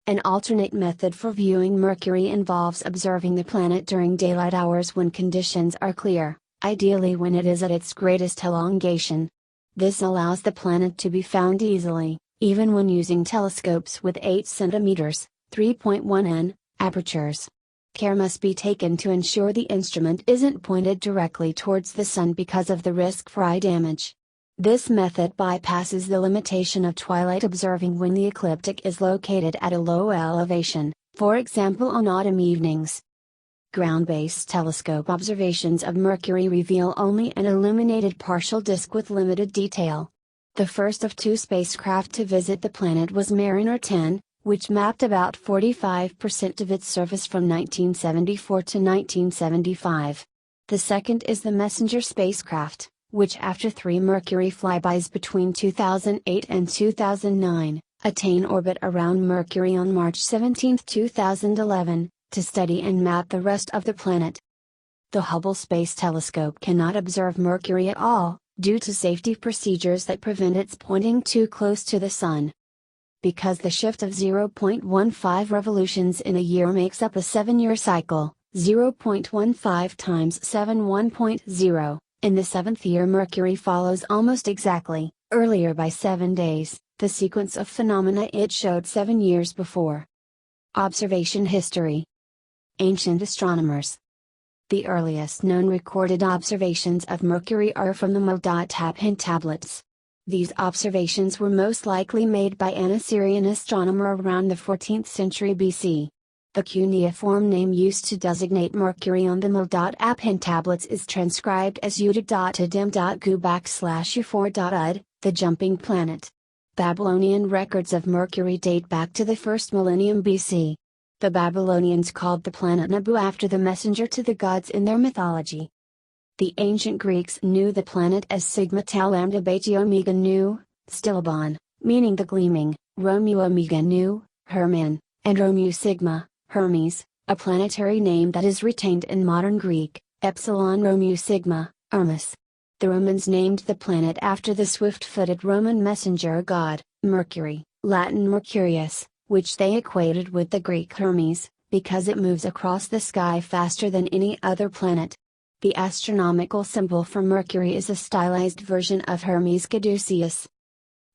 An alternate method for viewing Mercury involves observing the planet during daylight hours when conditions are clear, ideally when it is at its greatest elongation. This allows the planet to be found easily, even when using telescopes with 8 cm, 3.1 in, apertures. care must be taken to ensure the instrument isn't pointed directly towards the sun because of the risk for eye damage. This method bypasses the limitation of twilight observing when the ecliptic is located at a low elevation, for example on autumn evenings. Ground-based telescope observations of Mercury reveal only an illuminated partial disk with limited detail. The first of two spacecraft to visit the planet was Mariner 10, which mapped about 45% of its surface from 1974 to 1975. The second is the Messenger spacecraft, which after 3 Mercury flybys between 2008 and 2009, attained orbit around Mercury on March 17, 2011, to study and map the rest of the planet. The Hubble Space Telescope cannot observe Mercury at all, due to safety procedures that prevent its pointing too close to the Sun. Because the shift of 0.15 revolutions in a year makes up a 7-year cycle, 0.15 times 7 1.0, in the 7th year Mercury follows almost exactly, earlier by 7 days, the sequence of phenomena it showed 7 years before. Observation history. Ancient astronomers. The earliest known recorded observations of Mercury are from the Mo.Taphin tablets. These observations were most likely made by an Assyrian astronomer around the 14th century BC. The cuneiform name used to designate Mercury on the Mo.Taphin tablets is transcribed as Uda.Adim.Gu/U4.Ud, the jumping planet. Babylonian records of Mercury date back to the 1st millennium BC. The Babylonians called the planet Nabu after the messenger to the gods in their mythology. The ancient Greeks knew the planet as Sigma Tau Lambda Beta Omega Nu, Stilabon, meaning the gleaming, Romeo Omega Nu, Herman, and Romeo Sigma, Hermes, a planetary name that is retained in modern Greek, Epsilon Romeo Sigma, Hermes. The Romans named the planet after the swift-footed Roman messenger god, Mercury, Latin Mercurius, which they equated with the Greek Hermes, because it moves across the sky faster than any other planet. The astronomical symbol for Mercury is a stylized version of Hermes Caduceus.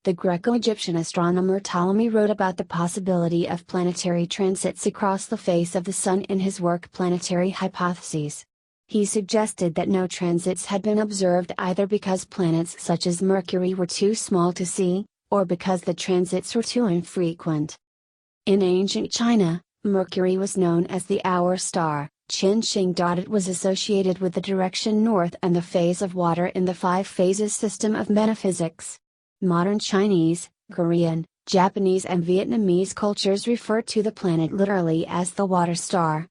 The Greco-Egyptian astronomer Ptolemy wrote about the possibility of planetary transits across the face of the Sun in his work Planetary Hypotheses. He suggested that no transits had been observed either because planets such as Mercury were too small to see, or because the transits were too infrequent. In ancient China, Mercury was known as the hour star, Qin. It was associated with the direction north and the phase of water in the 5 phases system of metaphysics. Modern Chinese, Korean, Japanese and Vietnamese cultures refer to the planet literally as the water star,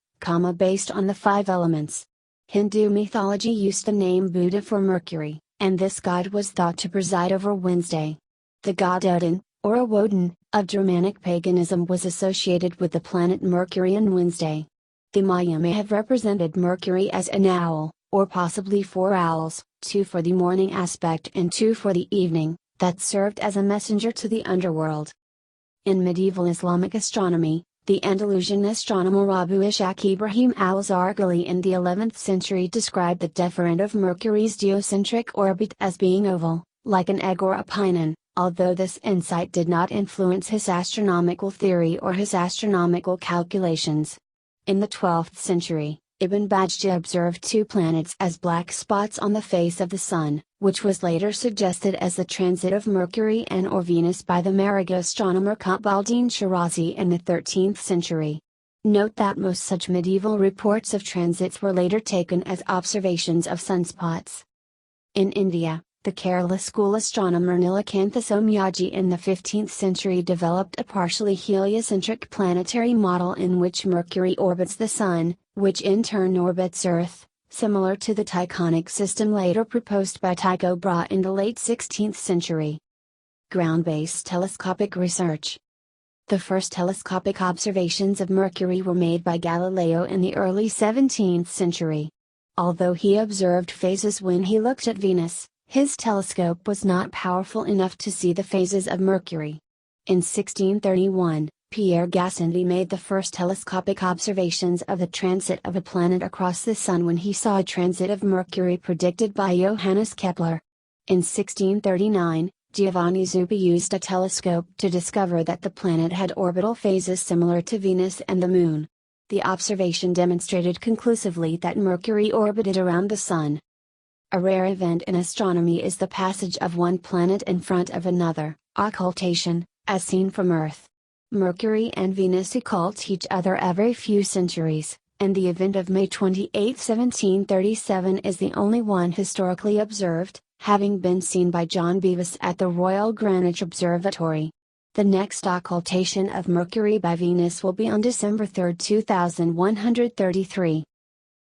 based on the 5 elements. Hindu mythology used the name Buddha for Mercury, and this god was thought to preside over Wednesday. The god Odin, or Woden, of Germanic paganism was associated with the planet Mercury and Wednesday. The Maya may have represented Mercury as an owl, or possibly 4 owls, 2 for the morning aspect and 2 for the evening, that served as a messenger to the underworld. In medieval Islamic astronomy, the Andalusian astronomer Abu Ishaq Ibrahim al-Zarghali in the 11th century described the deferent of Mercury's geocentric orbit as being oval, like an egg or a pinon, although this insight did not influence his astronomical theory or his astronomical calculations. In the 12th century, Ibn Bajjah observed 2 planets as black spots on the face of the Sun, which was later suggested as the transit of Mercury and or Venus by the Maragha astronomer Qutb-al-Din Shirazi in the 13th century. Note that most such medieval reports of transits were later taken as observations of sunspots. In India, the Kerala school astronomer Nilakantha Somyaji in the 15th century developed a partially heliocentric planetary model in which Mercury orbits the Sun, which in turn orbits Earth, similar to the Tychonic system later proposed by Tycho Brahe in the late 16th century. Ground-based telescopic research. The first telescopic observations of Mercury were made by Galileo in the early 17th century. Although he observed phases when he looked at Venus, his telescope was not powerful enough to see the phases of Mercury. In 1631, Pierre Gassendi made the first telescopic observations of the transit of a planet across the Sun when he saw a transit of Mercury predicted by Johannes Kepler. In 1639, Giovanni Zuppi used a telescope to discover that the planet had orbital phases similar to Venus and the Moon. The observation demonstrated conclusively that Mercury orbited around the Sun. A rare event in astronomy is the passage of one planet in front of another, occultation, as seen from Earth. Mercury and Venus occult each other every few centuries, and the event of May 28, 1737 is the only one historically observed, having been seen by John Bevis at the Royal Greenwich Observatory. The next occultation of Mercury by Venus will be on December 3, 2133.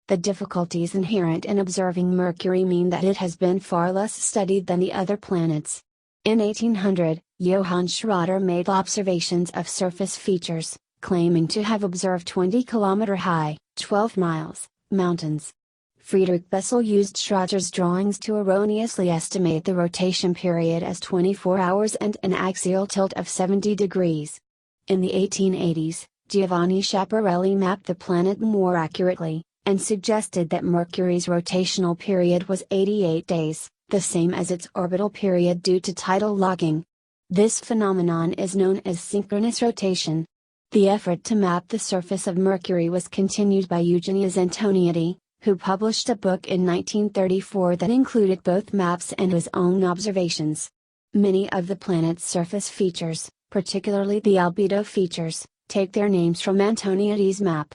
The difficulties inherent in observing Mercury mean that it has been far less studied than the other planets. In 1800, Johann Schroeder made observations of surface features, claiming to have observed 20-kilometer-high, 12 miles, mountains. Friedrich Bessel used Schroeder's drawings to erroneously estimate the rotation period as 24 hours and an axial tilt of 70 degrees. In the 1880s, Giovanni Schiaparelli mapped the planet more accurately, and suggested that Mercury's rotational period was 88 days, the same as its orbital period due to tidal logging. This phenomenon is known as synchronous rotation. The effort to map the surface of Mercury was continued by Eugenius Antoniadi, who published a book in 1934 that included both maps and his own observations. Many of the planet's surface features, particularly the albedo features, take their names from Antoniadi's map.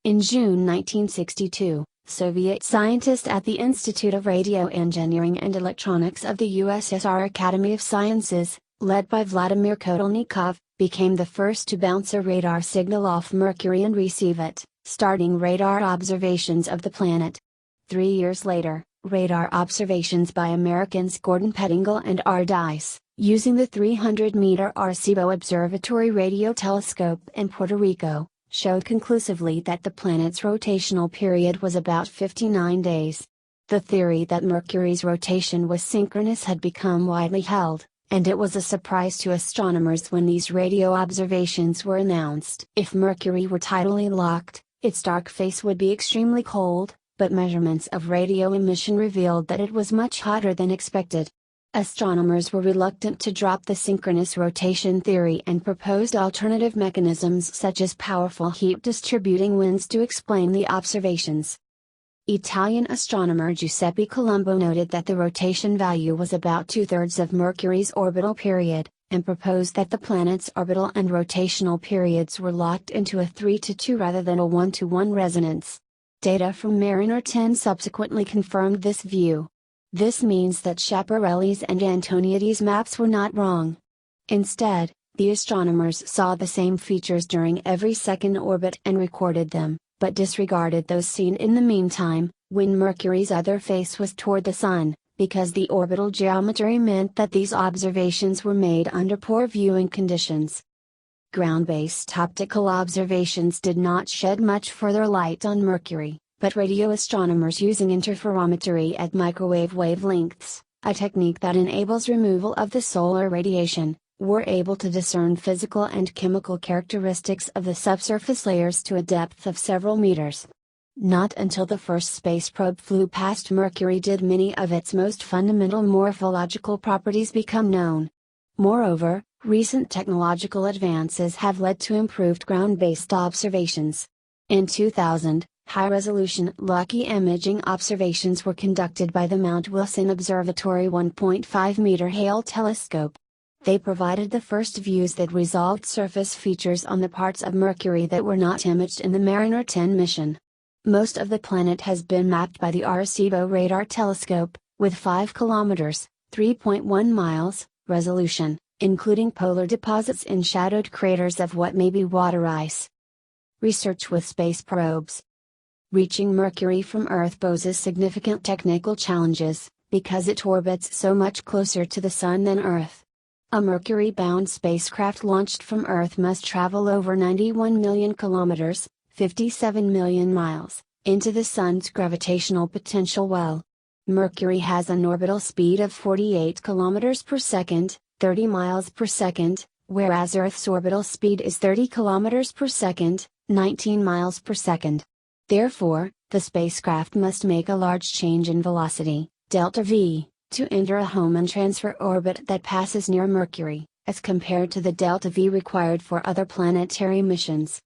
In June 1962, Soviet scientists at the Institute of Radio Engineering and Electronics of the USSR Academy of Sciences, led by Vladimir Kotelnikov, became the first to bounce a radar signal off Mercury and receive it, starting radar observations of the planet. 3 years later, radar observations by Americans Gordon Pettingill and R. Dice, using the 300-meter Arecibo Observatory radio telescope in Puerto Rico, showed conclusively that the planet's rotational period was about 59 days. The theory that Mercury's rotation was synchronous had become widely held, and it was a surprise to astronomers when these radio observations were announced. If Mercury were tidally locked, its dark face would be extremely cold, but measurements of radio emission revealed that it was much hotter than expected. Astronomers were reluctant to drop the synchronous rotation theory and proposed alternative mechanisms such as powerful heat-distributing winds to explain the observations. Italian astronomer Giuseppe Colombo noted that the rotation value was about 2/3 of Mercury's orbital period, and proposed that the planet's orbital and rotational periods were locked into a 3:2 rather than a 1:1 resonance. Data from Mariner 10 subsequently confirmed this view. This means that Schiaparelli's and Antoniadi's maps were not wrong. Instead, the astronomers saw the same features during every second orbit and recorded them, but disregarded those seen in the meantime, when Mercury's other face was toward the Sun, because the orbital geometry meant that these observations were made under poor viewing conditions. Ground-based optical observations did not shed much further light on Mercury, but radio astronomers using interferometry at microwave wavelengths, a technique that enables removal of the solar radiation, were able to discern physical and chemical characteristics of the subsurface layers to a depth of several meters. Not until the first space probe flew past Mercury did many of its most fundamental morphological properties become known. Moreover, recent technological advances have led to improved ground-based observations. In 2000, high-resolution Lucky imaging observations were conducted by the Mount Wilson Observatory 1.5-meter Hale telescope. They provided the first views that resolved surface features on the parts of Mercury that were not imaged in the Mariner 10 mission. Most of the planet has been mapped by the Arecibo radar telescope, with 5 kilometers, 3.1 miles, resolution, including polar deposits in shadowed craters of what may be water ice. Research with space probes. Reaching Mercury from Earth poses significant technical challenges, because it orbits so much closer to the Sun than Earth. A Mercury-bound spacecraft launched from Earth must travel over 91 million kilometers, 57 million miles, into the Sun's gravitational potential well. Mercury has an orbital speed of 48 kilometers per second, 30 miles per second, whereas Earth's orbital speed is 30 kilometers per second, 19 miles per second. Therefore, the spacecraft must make a large change in velocity, delta V, to enter a home and transfer orbit that passes near Mercury, as compared to the delta V required for other planetary missions.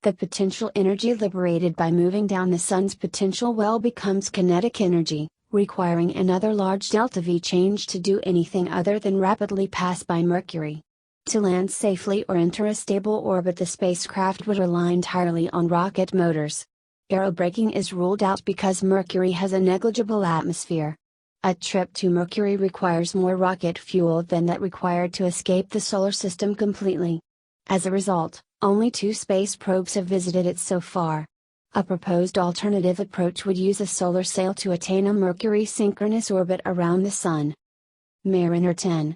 The potential energy liberated by moving down the Sun's potential well becomes kinetic energy, requiring another large delta V change to do anything other than rapidly pass by Mercury. To land safely or enter a stable orbit, the spacecraft would rely entirely on rocket motors. Aerobraking is ruled out because Mercury has a negligible atmosphere. A trip to Mercury requires more rocket fuel than that required to escape the solar system completely. As a result, only 2 space probes have visited it so far. A proposed alternative approach would use a solar sail to attain a Mercury synchronous orbit around the Sun. Mariner 10.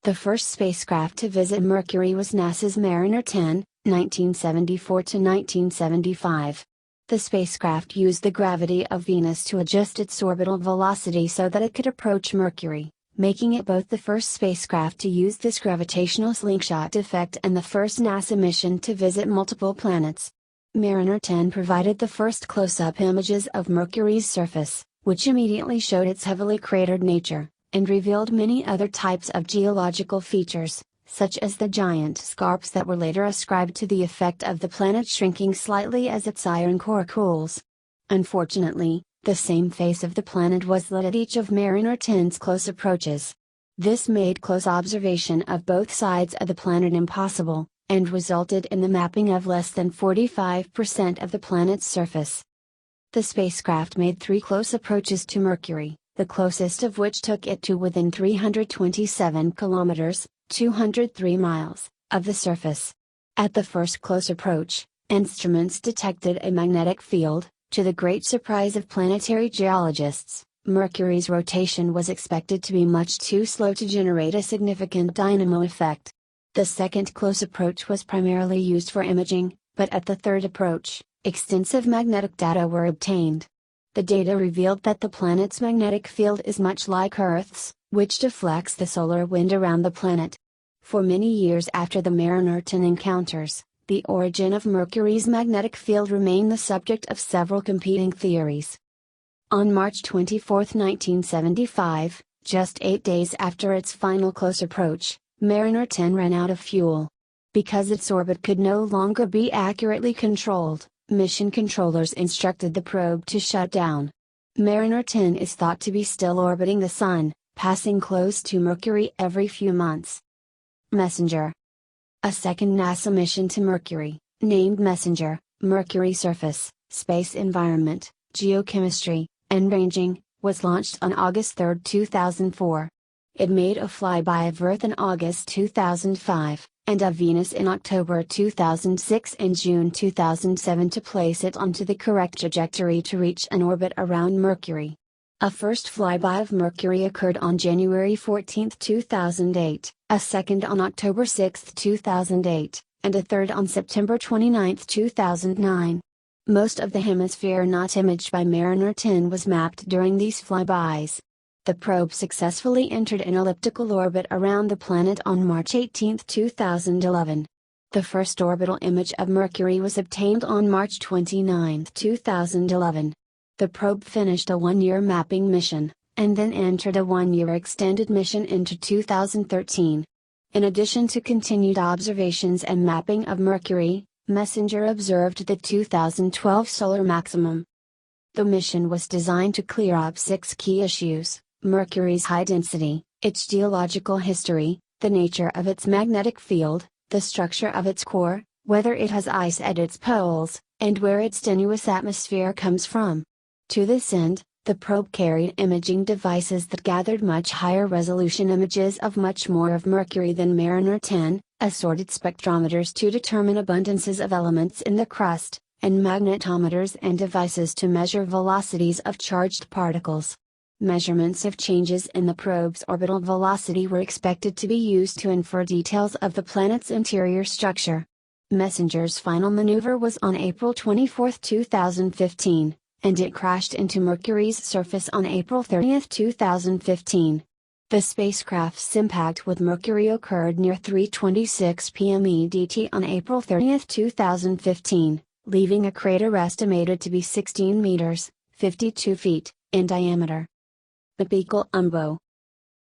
The first spacecraft to visit Mercury was NASA's Mariner 10, 1974 to 1975. The spacecraft used the gravity of Venus to adjust its orbital velocity so that it could approach Mercury, making it both the first spacecraft to use this gravitational slingshot effect and the first NASA mission to visit multiple planets. Mariner 10 provided the first close-up images of Mercury's surface, which immediately showed its heavily cratered nature, and revealed many other types of geological features, such as the giant scarps that were later ascribed to the effect of the planet shrinking slightly as its iron core cools. Unfortunately, the same face of the planet was lit at each of Mariner 10's close approaches. This made close observation of both sides of the planet impossible, and resulted in the mapping of less than 45% of the planet's surface. The spacecraft made 3 close approaches to Mercury, the closest of which took it to within 327 kilometers, 203 miles, of the surface. At the first close approach, instruments detected a magnetic field. To the great surprise of planetary geologists, Mercury's rotation was expected to be much too slow to generate a significant dynamo effect. The second close approach was primarily used for imaging, but at the third approach, extensive magnetic data were obtained. The data revealed that the planet's magnetic field is much like Earth's, which deflects the solar wind around the planet. For many years after the Mariner 10 encounters, the origin of Mercury's magnetic field remained the subject of several competing theories. On March 24, 1975, just 8 days after its final close approach, Mariner 10 ran out of fuel. Because its orbit could no longer be accurately controlled, mission controllers instructed the probe to shut down. Mariner 10 is thought to be still orbiting the Sun, passing close to Mercury every few months. Messenger. A second NASA mission to Mercury, named Messenger, Mercury Surface, Space Environment, Geochemistry, and Ranging, was launched on August 3, 2004. It made a flyby of Earth in August 2005, and of Venus in October 2006 and June 2007 to place it onto the correct trajectory to reach an orbit around Mercury. A first flyby of Mercury occurred on January 14, 2008, a second on October 6, 2008, and a third on September 29, 2009. Most of the hemisphere not imaged by Mariner 10 was mapped during these flybys. The probe successfully entered an elliptical orbit around the planet on March 18, 2011. The first orbital image of Mercury was obtained on March 29, 2011. The probe finished a 1-year mapping mission, and then entered a 1-year extended mission into 2013. In addition to continued observations and mapping of Mercury, Messenger observed the 2012 solar maximum. The mission was designed to clear up 6 key issues: Mercury's high density, its geological history, the nature of its magnetic field, the structure of its core, whether it has ice at its poles, and where its tenuous atmosphere comes from. To this end, the probe carried imaging devices that gathered much higher resolution images of much more of Mercury than Mariner 10, assorted spectrometers to determine abundances of elements in the crust, and magnetometers and devices to measure velocities of charged particles. Measurements of changes in the probe's orbital velocity were expected to be used to infer details of the planet's interior structure. Messenger's final maneuver was on April 24, 2015. And it crashed into Mercury's surface on April 30, 2015. The spacecraft's impact with Mercury occurred near 3:26 p.m. EDT on April 30, 2015, leaving a crater estimated to be 16 meters, 52 feet, in diameter. Bepico Umbo.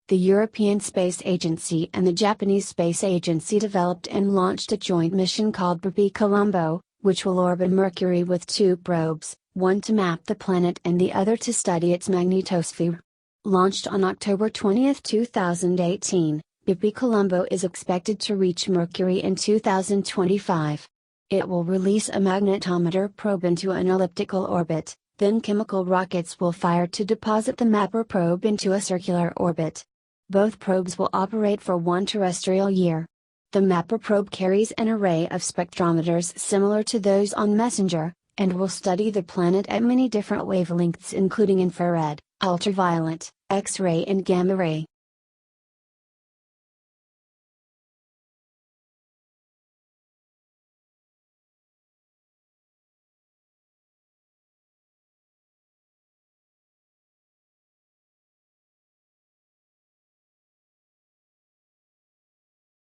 The European Space Agency and the Japanese Space Agency developed and launched a joint mission called Bepico Umbo, which will orbit Mercury with two probes, one to map the planet and the other to study its magnetosphere. Launched on October 20, 2018, Bepi-Colombo is expected to reach Mercury in 2025. It will release a magnetometer probe into an elliptical orbit, then chemical rockets will fire to deposit the MAPPER probe into a circular orbit. Both probes will operate for 1 terrestrial year. The MAPPER probe carries an array of spectrometers similar to those on MESSENGER, and will study the planet at many different wavelengths including infrared, ultraviolet, X-ray and gamma ray.